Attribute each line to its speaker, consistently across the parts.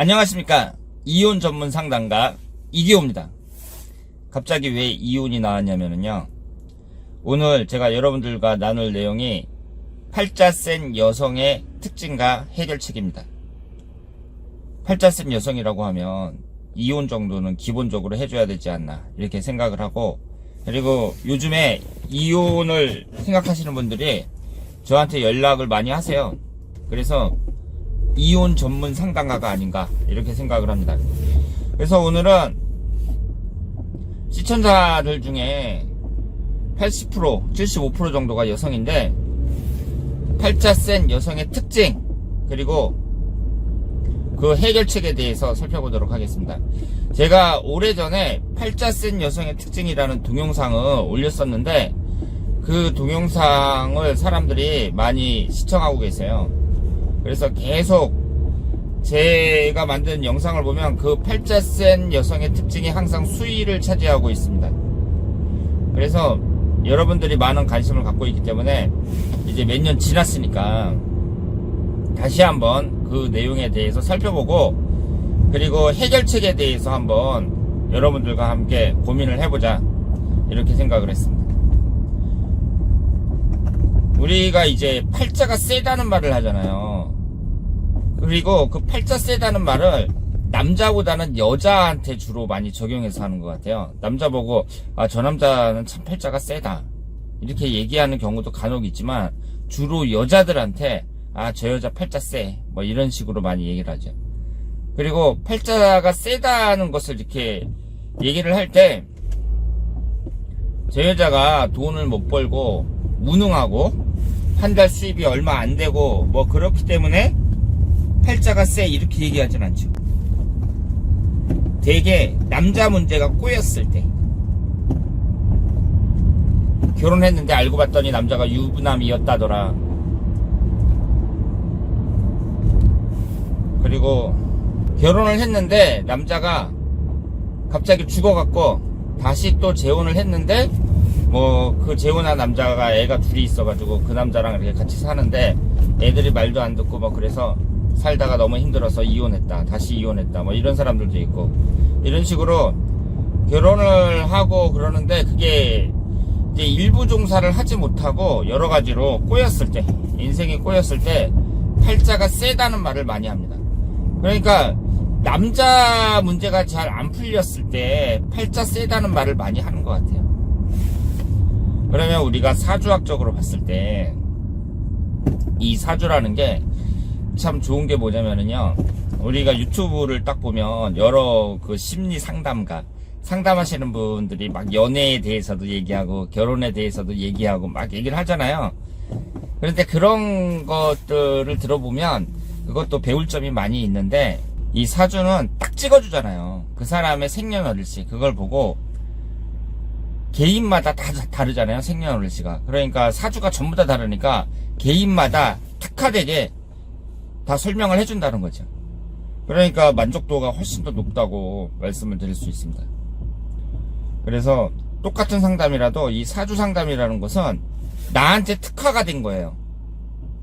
Speaker 1: 안녕하십니까. 이혼 전문 상담가 이기호입니다. 갑자기 왜 이혼이 나왔냐면요, 오늘 제가 여러분들과 나눌 내용이 팔자 센 여성의 특징과 해결책입니다. 팔자 센 여성이라고 하면 이혼 정도는 기본적으로 해줘야 되지 않나 이렇게 생각을 하고, 그리고 요즘에 이혼을 생각하시는 분들이 저한테 연락을 많이 하세요. 그래서 이혼 전문 상담가가 아닌가 이렇게 생각을 합니다. 그래서 오늘은 시청자들 중에 80%, 75% 정도가 여성인데, 팔자 센 여성의 특징 그리고 그 해결책에 대해서 살펴보도록 하겠습니다. 제가 오래전에 팔자 센 여성의 특징이라는 동영상을 올렸었는데, 그 동영상을 사람들이 많이 시청하고 계세요. 그래서 계속 제가 만든 영상을 보면 그 팔자 센 여성의 특징이 항상 수위를 차지하고 있습니다. 그래서 여러분들이 많은 관심을 갖고 있기 때문에 이제 몇 년 지났으니까 다시 한번 그 내용에 대해서 살펴보고, 그리고 해결책에 대해서 한번 여러분들과 함께 고민을 해보자 이렇게 생각을 했습니다. 우리가 이제 팔자가 세다는 말을 하잖아요. 그리고 그 팔자 세다는 말을 남자보다는 여자한테 주로 많이 적용해서 하는 것 같아요. 남자 보고 저 남자는 참 팔자가 세다 이렇게 얘기하는 경우도 간혹 있지만, 주로 여자들한테 저 여자 팔자 세 뭐 이런 식으로 많이 얘기를 하죠. 그리고 팔자가 세다는 것을 이렇게 얘기를 할 때, 저 여자가 돈을 못 벌고 무능하고 한 달 수입이 얼마 안 되고 뭐 그렇기 때문에 팔자가 세 이렇게 얘기하진 않죠. 되게 남자 문제가 꼬였을 때, 결혼했는데 알고 봤더니 남자가 유부남이었다더라, 그리고 결혼을 했는데 남자가 갑자기 죽어갖고 다시 또 재혼을 했는데, 뭐 그 재혼한 남자가 애가 둘이 있어가지고 그 남자랑 이렇게 같이 사는데 애들이 말도 안 듣고 뭐 그래서 살다가 너무 힘들어서 이혼했다, 다시 이혼했다, 뭐 이런 사람들도 있고, 이런 식으로 결혼을 하고 그러는데 그게 이제 일부 종사를 하지 못하고 여러 가지로 꼬였을 때, 인생이 꼬였을 때 팔자가 세다는 말을 많이 합니다. 그러니까 남자 문제가 잘 안 풀렸을 때 팔자 세다는 말을 많이 하는 것 같아요. 그러면 우리가 사주학적으로 봤을 때 이 사주라는 게 참 좋은 게 뭐냐면요, 우리가 유튜브를 딱 보면 여러 그 심리 상담하시는 분들이 막 연애에 대해서도 얘기하고 결혼에 대해서도 얘기하고 막 얘기를 하잖아요. 그런데 그런 것들을 들어보면 그것도 배울 점이 많이 있는데, 이 사주는 딱 찍어주잖아요. 그 사람의 생년월일시, 그걸 보고 개인마다 다 다르잖아요, 생년월일시가. 그러니까 사주가 전부 다 다르니까 개인마다 특화되게 다 설명을 해준다는 거죠. 그러니까 만족도가 훨씬 더 높다고 말씀을 드릴 수 있습니다. 그래서 똑같은 상담이라도 이 사주 상담이라는 것은 나한테 특화가 된 거예요.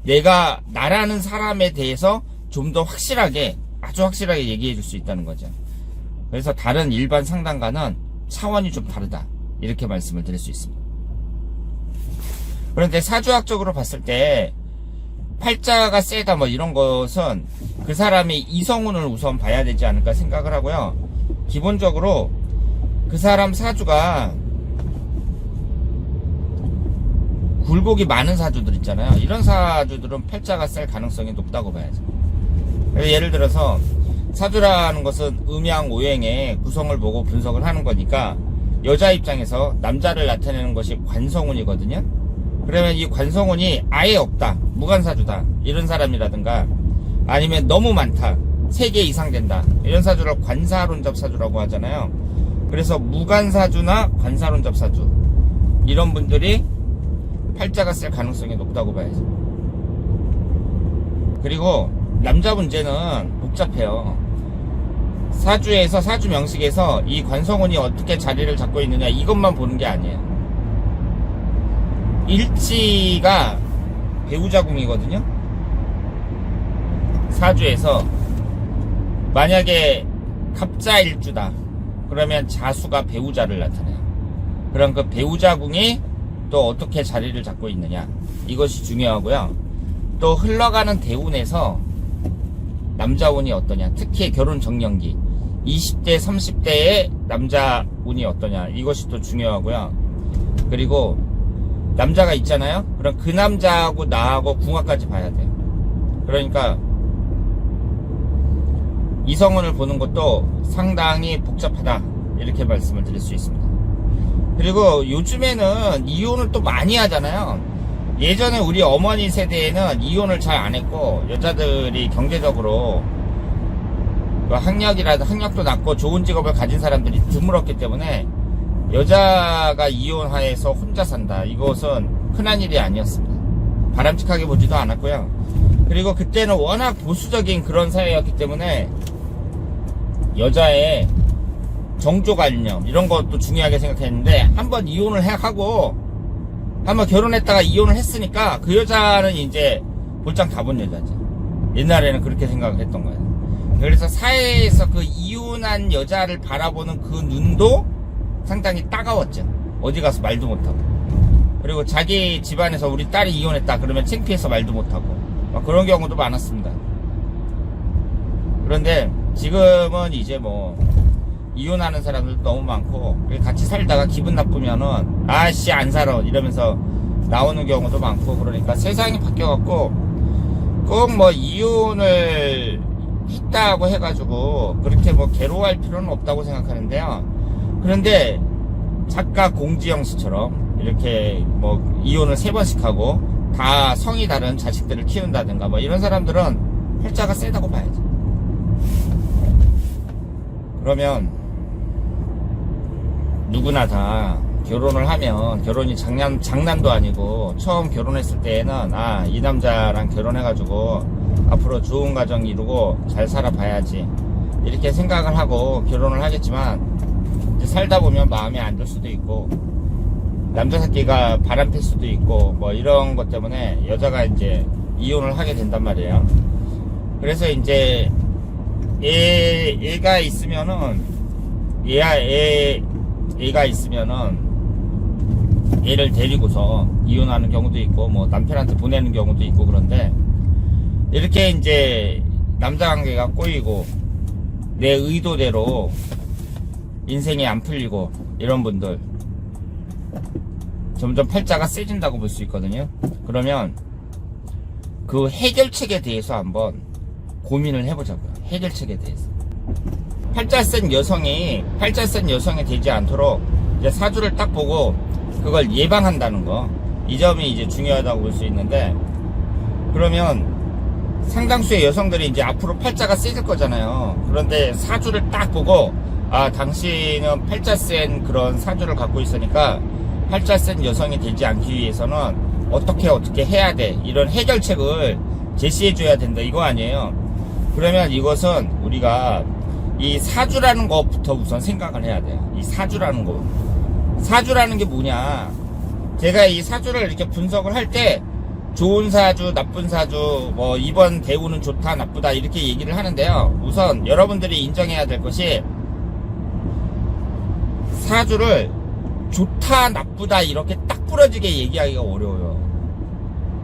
Speaker 1: 내가 나라는 사람에 대해서 좀 더 확실하게, 아주 확실하게 얘기해 줄 수 있다는 거죠. 그래서 다른 일반 상담가는 차원이 좀 다르다 이렇게 말씀을 드릴 수 있습니다. 그런데 사주학적으로 봤을 때 팔자가 세다 뭐 이런 것은 그 사람의 이성운을 우선 봐야 되지 않을까 생각을 하고요. 기본적으로 그 사람 사주가 굴곡이 많은 사주들 있잖아요. 이런 사주들은 팔자가 셀 가능성이 높다고 봐야죠. 예를 들어서 사주라는 것은 음양 오행의 구성을 보고 분석을 하는 거니까, 여자 입장에서 남자를 나타내는 것이 관성운이거든요. 그러면 이 관성운이 아예 없다, 무관사주다 이런 사람이라든가, 아니면 너무 많다, 3개 이상 된다, 이런 사주를 관사론잡 사주라고 하잖아요. 그래서 무관사주나 관사론잡 사주, 이런 분들이 팔자가 쓸 가능성이 높다고 봐야죠. 그리고 남자 문제는 복잡해요. 사주에서, 사주 명식에서 이 관성운이 어떻게 자리를 잡고 있느냐 이것만 보는 게 아니에요. 일지가 배우자궁이거든요. 사주에서 만약에 갑자일주다 그러면 자수가 배우자를 나타내요. 그럼 그 배우자궁이 또 어떻게 자리를 잡고 있느냐, 이것이 중요하고요. 또 흘러가는 대운에서 남자 운이 어떠냐, 특히 결혼 정년기 20대 30대의 남자 운이 어떠냐, 이것이 또 중요하고요. 그리고 남자가 있잖아요. 그럼 그 남자하고 나하고 궁합까지 봐야 돼요. 그러니까 이성운을 보는 것도 상당히 복잡하다, 이렇게 말씀을 드릴 수 있습니다. 그리고 요즘에는 이혼을 또 많이 하잖아요. 예전에 우리 어머니 세대에는 이혼을 잘 안 했고, 여자들이 경제적으로 학력도 낮고 좋은 직업을 가진 사람들이 드물었기 때문에 여자가 이혼하여서 혼자 산다, 이것은 흔한 일이 아니었습니다. 바람직하게 보지도 않았고요. 그리고 그때는 워낙 보수적인 그런 사회였기 때문에 여자의 정조관념 이런 것도 중요하게 생각했는데, 한번 이혼을 하고 한번 결혼했다가 이혼을 했으니까 그 여자는 이제 볼장 다 본 여자지. 옛날에는 그렇게 생각을 했던 거예요. 그래서 사회에서 그 이혼한 여자를 바라보는 그 눈도 상당히 따가웠죠. 어디 가서 말도 못하고, 그리고 자기 집안에서 우리 딸이 이혼했다 그러면 창피해서 말도 못하고 막 그런 경우도 많았습니다. 그런데 지금은 이제 뭐 이혼하는 사람들도 너무 많고, 같이 살다가 기분 나쁘면은 아씨 안 살아 이러면서 나오는 경우도 많고, 그러니까 세상이 바뀌어갖고 꼭 뭐 이혼을 했다고 해가지고 그렇게 뭐 괴로워할 필요는 없다고 생각하는데요. 그런데 작가 공지영 씨처럼 이렇게 뭐 이혼을 3번씩 하고 다 성이 다른 자식들을 키운다든가 뭐 이런 사람들은 팔자가 세다고 봐야죠. 그러면 누구나 다 결혼을 하면, 결혼이 장난도 아니고 처음 결혼했을 때에는 이 남자랑 결혼해가지고 앞으로 좋은 가정 이루고 잘 살아봐야지 이렇게 생각을 하고 결혼을 하겠지만, 이제 살다 보면 마음에 안 들 수도 있고 남자 새끼가 바람필 수도 있고 뭐 이런 것 때문에 여자가 이제 이혼을 하게 된단 말이에요. 그래서 이제 애가 있으면은 애가 있으면은 애를 데리고서 이혼하는 경우도 있고 뭐 남편한테 보내는 경우도 있고, 그런데 이렇게 이제 남자 관계가 꼬이고 내 의도대로 인생이 안 풀리고 이런 분들 점점 팔자가 세진다고 볼 수 있거든요. 그러면 그 해결책에 대해서 한번 고민을 해보자고요. 해결책에 대해서. 팔자 센 여성이 되지 않도록 이제 사주를 딱 보고 그걸 예방한다는 거, 이 점이 이제 중요하다고 볼 수 있는데, 그러면 상당수의 여성들이 이제 앞으로 팔자가 세질 거잖아요. 그런데 사주를 딱 보고 당신은 팔자 센 그런 사주를 갖고 있으니까 팔자 센 여성이 되지 않기 위해서는 어떻게 해야 돼, 이런 해결책을 제시해 줘야 된다, 이거 아니에요. 그러면 이것은 우리가 이 사주라는 것부터 우선 생각을 해야 돼요. 이 사주라는 게 뭐냐, 제가 이 사주를 이렇게 분석을 할 때 좋은 사주, 나쁜 사주, 뭐 이번 대우는 좋다, 나쁘다 이렇게 얘기를 하는데요. 우선 여러분들이 인정해야 될 것이, 사주를 좋다, 나쁘다 이렇게 딱 부러지게 얘기하기가 어려워요.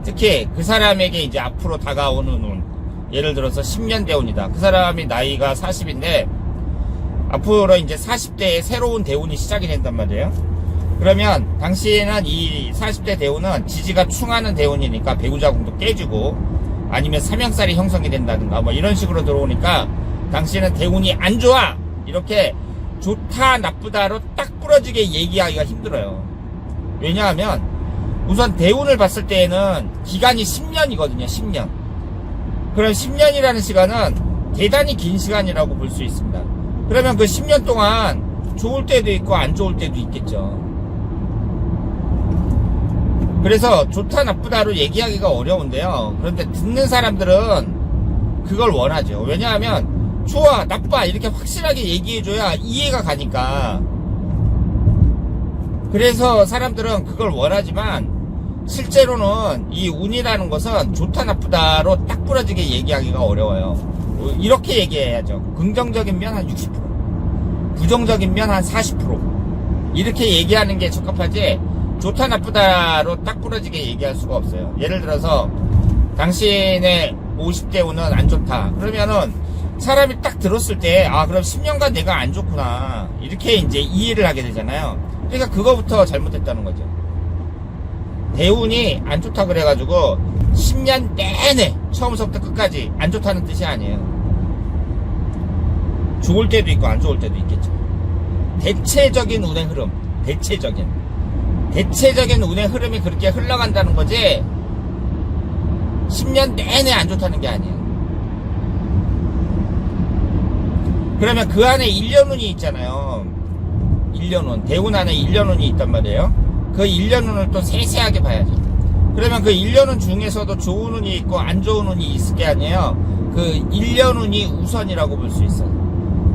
Speaker 1: 특히 그 사람에게 이제 앞으로 다가오는 운, 예를 들어서 10년 대운이다. 그 사람이 나이가 40인데 앞으로 이제 40대에 새로운 대운이 시작이 된단 말이에요. 그러면 당신은 이 40대 대운은 지지가 충하는 대운이니까 배우자궁도 깨지고 아니면 삼형살이 형성이 된다든가 뭐 이런 식으로 들어오니까 당신은 대운이 안 좋아, 이렇게 좋다 나쁘다로 딱 부러지게 얘기하기가 힘들어요. 왜냐하면 우선 대운을 봤을 때에는 기간이 10년이거든요. 10년. 그럼 10년이라는 시간은 대단히 긴 시간이라고 볼 수 있습니다. 그러면 그 10년 동안 좋을 때도 있고 안 좋을 때도 있겠죠. 그래서 좋다 나쁘다로 얘기하기가 어려운데요. 그런데 듣는 사람들은 그걸 원하죠. 왜냐하면 좋아 나빠 이렇게 확실하게 얘기해줘야 이해가 가니까. 그래서 사람들은 그걸 원하지만 실제로는 이 운이라는 것은 좋다 나쁘다로 딱 부러지게 얘기하기가 어려워요. 이렇게 얘기해야죠. 긍정적인 면 한 60%, 부정적인 면 한 40%. 이렇게 얘기하는 게 적합하지, 좋다 나쁘다로 딱 부러지게 얘기할 수가 없어요. 예를 들어서 당신의 50대 운은 안 좋다. 그러면은 사람이 딱 들었을 때, 아, 그럼 10년간 내가 안 좋구나, 이렇게 이제 이해를 하게 되잖아요. 그러니까 그거부터 잘못됐다는 거죠. 대운이 안 좋다 그래가지고 10년 내내 처음부터 끝까지 안 좋다는 뜻이 아니에요. 좋을 때도 있고 안 좋을 때도 있겠죠. 대체적인 운의 흐름, 대체적인 운의 흐름이 그렇게 흘러간다는 거지, 10년 내내 안 좋다는 게 아니에요. 그러면 그 안에 1년운이 있잖아요. 1년운, 대운 안에 1년운이 있단 말이에요. 그 1년운을 또 세세하게 봐야죠. 그러면 그 1년운 중에서도 좋은 운이 있고 안 좋은 운이 있을 게 아니에요. 그 1년운이 우선이라고 볼 수 있어요.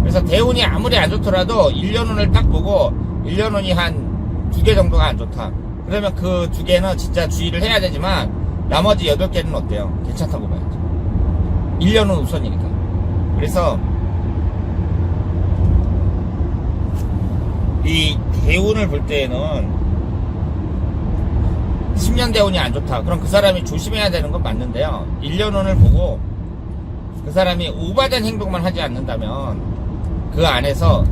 Speaker 1: 그래서 대운이 아무리 안 좋더라도 1년운을 딱 보고 1년운이 한 2개 정도가 안 좋다. 그러면 그 2개는 진짜 주의를 해야 되지만 나머지 8개는 어때요? 괜찮다고 봐야죠. 1년운 우선이니까. 그래서 이 대운을 볼 때에는 10년 대운이 안 좋다. 그럼 그 사람이 조심해야 되는 건 맞는데요. 1년운을 보고 그 사람이 오바된 행동만 하지 않는다면 그 안에서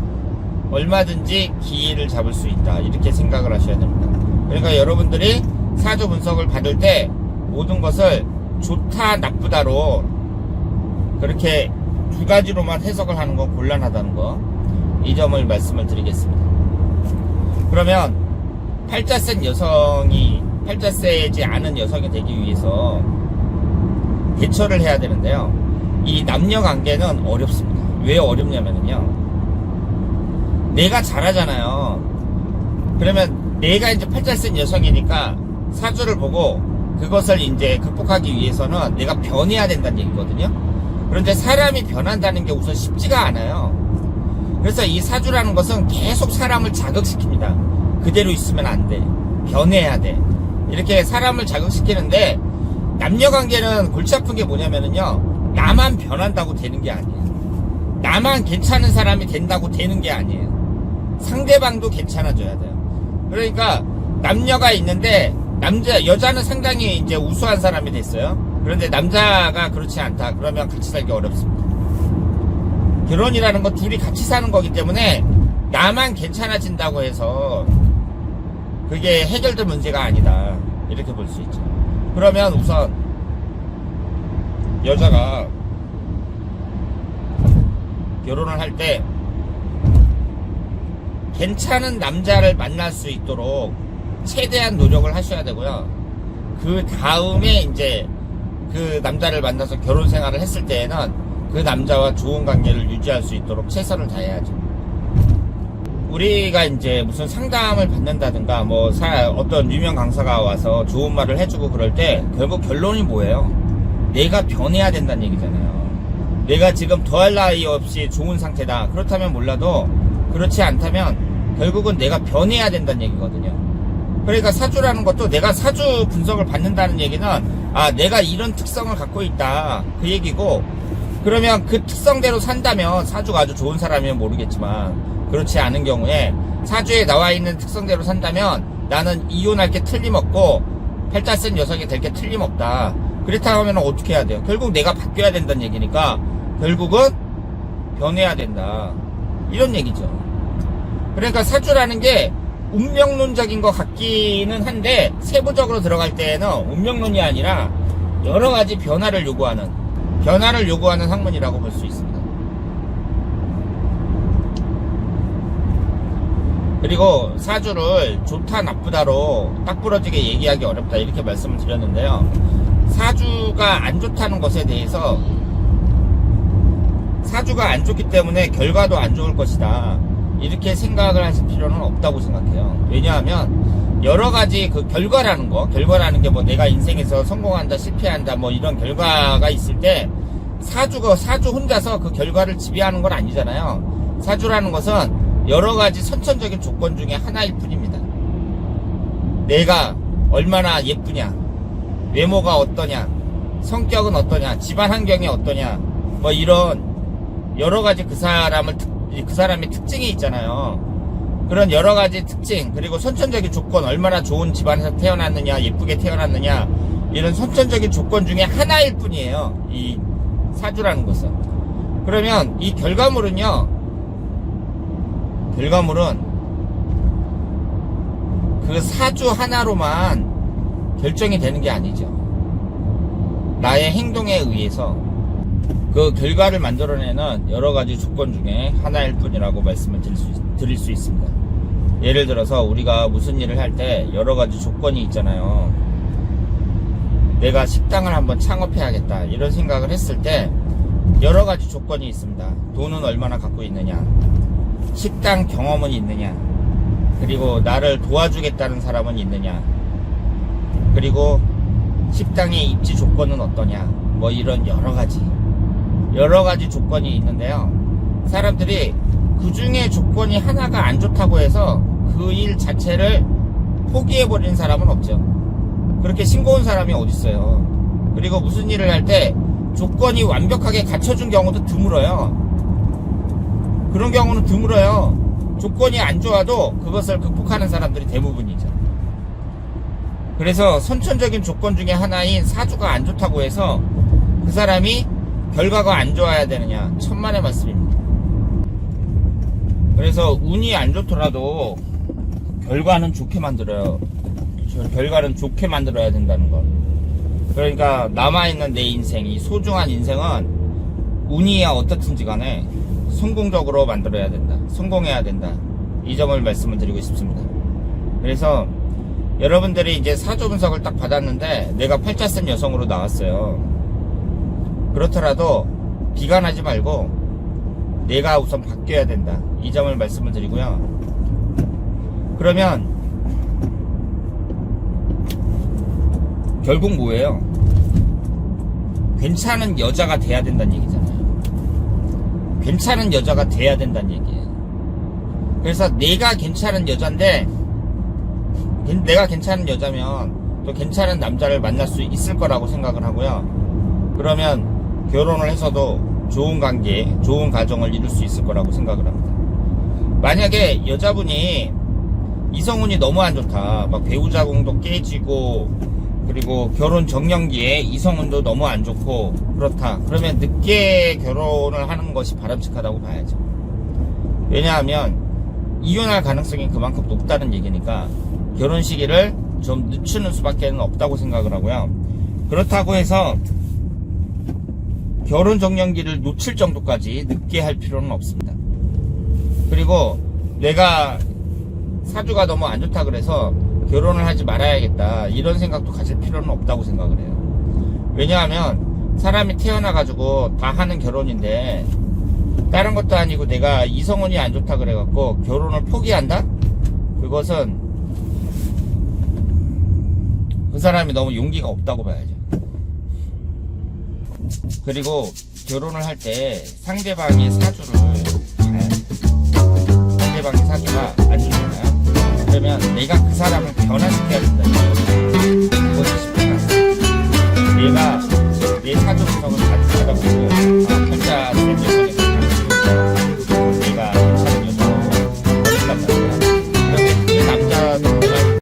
Speaker 1: 얼마든지 기회를 잡을 수 있다. 이렇게 생각을 하셔야 됩니다. 그러니까 여러분들이 사주 분석을 받을 때 모든 것을 좋다 나쁘다로 그렇게 2가지로만 해석을 하는 건 곤란하다는 거, 이 점을 말씀을 드리겠습니다. 그러면 팔자세지 않은 여성이 되기 위해서 대처를 해야 되는데요. 이 남녀 관계는 어렵습니다. 왜 어렵냐면요, 내가 잘하잖아요. 그러면 내가 이제 팔자센 여성이니까 사주를 보고 그것을 이제 극복하기 위해서는 내가 변해야 된다는 얘기거든요. 그런데 사람이 변한다는 게 우선 쉽지가 않아요. 그래서 이 사주라는 것은 계속 사람을 자극시킵니다. 그대로 있으면 안 돼. 변해야 돼. 이렇게 사람을 자극시키는데, 남녀관계는 골치 아픈 게 뭐냐면요, 나만 변한다고 되는 게 아니에요. 나만 괜찮은 사람이 된다고 되는 게 아니에요. 상대방도 괜찮아져야 돼요. 그러니까 남녀가 있는데 여자는 상당히 이제 우수한 사람이 됐어요. 그런데 남자가 그렇지 않다. 그러면 같이 살기 어렵습니다. 결혼이라는 건 둘이 같이 사는 거기 때문에 나만 괜찮아진다고 해서 그게 해결될 문제가 아니다. 이렇게 볼 수 있죠. 그러면 우선 여자가 결혼을 할 때 괜찮은 남자를 만날 수 있도록 최대한 노력을 하셔야 되고요. 그 다음에 이제 그 남자를 만나서 결혼 생활을 했을 때에는 그 남자와 좋은 관계를 유지할 수 있도록 최선을 다해야죠. 우리가 이제 무슨 상담을 받는다든가 뭐 어떤 유명 강사가 와서 좋은 말을 해주고 그럴 때 결국 결론이 뭐예요? 내가 변해야 된다는 얘기잖아요. 내가 지금 더할 나위 없이 좋은 상태다. 그렇다면 몰라도 그렇지 않다면 결국은 내가 변해야 된다는 얘기거든요. 그러니까 사주라는 것도 내가 사주 분석을 받는다는 얘기는, 아, 내가 이런 특성을 갖고 있다, 그 얘기고, 그러면 그 특성대로 산다면 사주가 아주 좋은 사람이면 모르겠지만 그렇지 않은 경우에 사주에 나와 있는 특성대로 산다면 나는 이혼할 게 틀림없고 팔자 센 여성이 될 게 틀림없다. 그렇다고 하면 어떻게 해야 돼요? 결국 내가 바뀌어야 된다는 얘기니까 결국은 변해야 된다, 이런 얘기죠. 그러니까 사주라는 게 운명론적인 것 같기는 한데 세부적으로 들어갈 때에는 운명론이 아니라 여러 가지 변화를 요구하는 학문이라고 볼 수 있습니다. 그리고 사주를 좋다 나쁘다로 딱 부러지게 얘기하기 어렵다, 이렇게 말씀을 드렸는데요. 사주가 안 좋다는 것에 대해서, 사주가 안 좋기 때문에 결과도 안 좋을 것이다, 이렇게 생각을 하실 필요는 없다고 생각해요. 왜냐하면 여러 가지 그 결과라는 게 뭐 내가 인생에서 성공한다 실패한다 뭐 이런 결과가 있을 때 사주 혼자서 그 결과를 지배하는 건 아니잖아요. 사주라는 것은 여러 가지 선천적인 조건 중에 하나일 뿐입니다. 내가 얼마나 예쁘냐, 외모가 어떠냐, 성격은 어떠냐, 집안 환경이 어떠냐, 뭐 이런 여러 가지 그 사람의 특징이 있잖아요. 그런 여러 가지 특징, 그리고 선천적인 조건, 얼마나 좋은 집안에서 태어났느냐, 예쁘게 태어났느냐, 이런 선천적인 조건 중에 하나일 뿐이에요. 이 사주라는 것은. 그러면 이 결과물은 그 사주 하나로만 결정이 되는 게 아니죠. 나의 행동에 의해서 그 결과를 만들어내는 여러 가지 조건 중에 하나일 뿐이라고 말씀을 드릴 수 있습니다. 예를 들어서 우리가 무슨 일을 할 때 여러 가지 조건이 있잖아요. 내가 식당을 한번 창업해야겠다 이런 생각을 했을 때 여러 가지 조건이 있습니다. 돈은 얼마나 갖고 있느냐, 식당 경험은 있느냐, 그리고 나를 도와주겠다는 사람은 있느냐, 그리고 식당의 입지 조건은 어떠냐, 뭐 이런 여러 가지 조건이 있는데요. 사람들이 그 중에 조건이 하나가 안 좋다고 해서 그 일 자체를 포기해버리는 사람은 없죠. 그렇게 싱거운 사람이 어딨어요. 그리고 무슨 일을 할 때 조건이 완벽하게 갖춰준 경우도 드물어요. 그런 경우는 드물어요. 조건이 안 좋아도 그것을 극복하는 사람들이 대부분이죠. 그래서 선천적인 조건 중에 하나인 사주가 안 좋다고 해서 그 사람이 결과가 안 좋아야 되느냐, 천만의 말씀입니다. 그래서 운이 안 좋더라도 결과는 좋게 만들어요. 결과는 좋게 만들어야 된다는 거. 그러니까 남아있는 내 인생, 이 소중한 인생은 운이야 어떻든지 간에 성공적으로 만들어야 된다, 성공해야 된다, 이 점을 말씀을 드리고 싶습니다. 그래서 여러분들이 이제 사주 분석을 딱 받았는데 내가 팔자쓴 여성으로 나왔어요. 그렇더라도 비관하지 말고 내가 우선 바뀌어야 된다, 이 점을 말씀을 드리고요. 그러면 결국 뭐예요? 괜찮은 여자가 돼야 된다는 얘기잖아요. 괜찮은 여자가 돼야 된다는 얘기예요. 그래서 내가 괜찮은 여잔데, 내가 괜찮은 여자면 또 괜찮은 남자를 만날 수 있을 거라고 생각을 하고요. 그러면 결혼을 해서도 좋은 관계, 좋은 가정을 이룰 수 있을 거라고 생각을 합니다. 만약에 여자분이 이성운이 너무 안 좋다, 막 배우자궁도 깨지고, 그리고 결혼 정년기에 이성운도 너무 안 좋고 그렇다, 그러면 늦게 결혼을 하는 것이 바람직하다고 봐야죠. 왜냐하면 이혼할 가능성이 그만큼 높다는 얘기니까 결혼 시기를 좀 늦추는 수밖에 없다고 생각을 하고요. 그렇다고 해서 결혼 정년기를 놓칠 정도까지 늦게 할 필요는 없습니다. 그리고 내가 사주가 너무 안 좋다 그래서 결혼을 하지 말아야겠다 이런 생각도 가질 필요는 없다고 생각을 해요. 왜냐하면 사람이 태어나가지고 다 하는 결혼인데 다른 것도 아니고 내가 이성운이 안 좋다 그래갖고 결혼을 포기한다? 그것은 그 사람이 너무 용기가 없다고 봐야죠. 그리고 결혼을 할 때 상대방의 사주를 봐야 돼요. 상대방의 사주가 안 좋잖아요. 그러면 내가 그 사람을 변화시켜야 된다는 거예요.